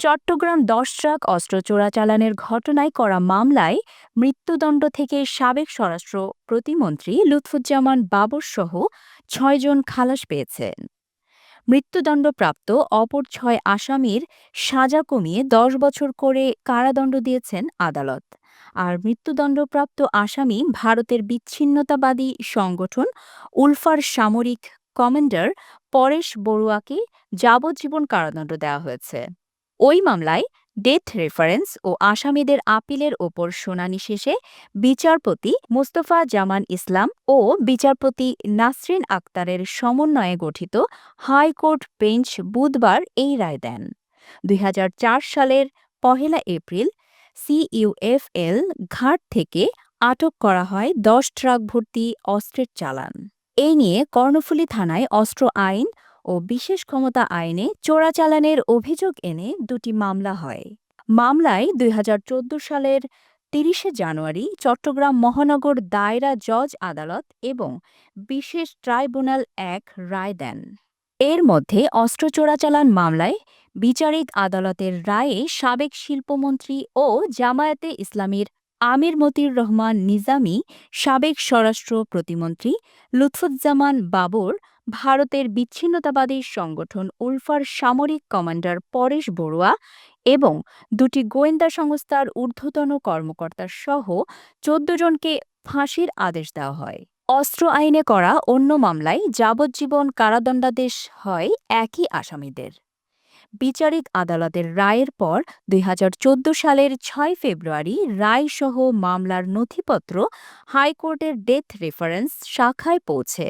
Chittagong ১০ truck অস্ত্র চোরাচালানের ঘটনায় করা মামলায় মৃত্যুদণ্ড থেকে সাবেক স্বরাষ্ট্র প্রতিমন্ত্রী লুৎফুজ্জামান বাবরসহ ৬ জন খালাস পেয়েছেন। মৃত্যুদণ্ডপ্রাপ্ত অপর ৬ আসামির সাজা কমিয়ে ১০ বছর করে কারাদণ্ড দিয়েছেন আদালত। আর মৃত্যুদণ্ডপ্রাপ্ত আসামি ভারতের বিচ্ছিন্নতাবাদী সংগঠন উলফার সামরিক কমান্ডার পরেশ বড়ুয়াকে যাবজ্জীবন কারাদণ্ড দেওয়া হয়েছে। ওই মামলায় ডেথ রেফারেন্স ও আসামিদের আপিলের ওপর শুনানি শেষে বিচারপতি মোস্তফা জামান ইসলাম ও বিচারপতি নাসরিন আক্তারের সমন্বয়ে গঠিত হাইকোর্ট বেঞ্চ বুধবার এই রায় দেন। ২০০৪ সালের ১ এপ্রিল সিইউএফএল ঘাট থেকে আটক করা হয় ১০ ট্রাক ভর্তি অস্ত্রের চালান। এই নিয়ে কর্ণফুলী থানায় অস্ত্র আইন ও বিশেষ ক্ষমতা আইনে চোরাচালানের অভিযোগ এনে দুটি মামলা হয়। মামলায় ২০১৪ সালের ৩০ জানুয়ারি চট্টগ্রাম মহানগর দায়রা জজ আদালত এবং বিশেষ ট্রাইব্যুনাল ১ রায় দেন। এর মধ্যে অস্ত্র চোরাচালান মামলায় বিচারিক আদালতের রায়ে সাবেক শিল্পমন্ত্রী ও জামায়াতে ইসলামীর আমির মতিউর রহমান নিজামী, সাবেক স্বরাষ্ট্র প্রতিমন্ত্রী লুৎফুজ্জামান বাবর, ভারতের বিচ্ছিন্নতাবাদী সংগঠন উলফার সামরিক কমান্ডার পরেশ বড়ুয়া এবং দুটি গোয়েন্দা সংস্থার ঊর্ধ্বতন কর্মকর্তা সহ ১৪ জনকে ফাঁসির আদেশ দেওয়া হয়। অস্ত্র আইনে করা অন্য মামলায় যাবজ্জীবন কারাদণ্ডাদেশ হয় একই আসামিদের। বিচারিক আদালতের রায়ের পর ২০১৪ সালের ৬ ফেব্রুয়ারি রায়সহ মামলার নথিপত্র হাইকোর্টের ডেথ রেফারেন্স শাখায় পৌঁছে,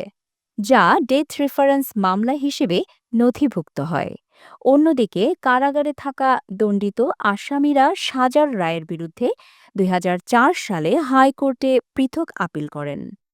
যা ডেথ রেফারেন্স মামলা হিসেবে নথিভুক্ত হয়। অন্যদিকে কারাগারে থাকা দণ্ডিত আসামিরা সাজার রায়ের বিরুদ্ধে ২০০৪ সালে হাইকোর্টে পৃথক আপিল করেন।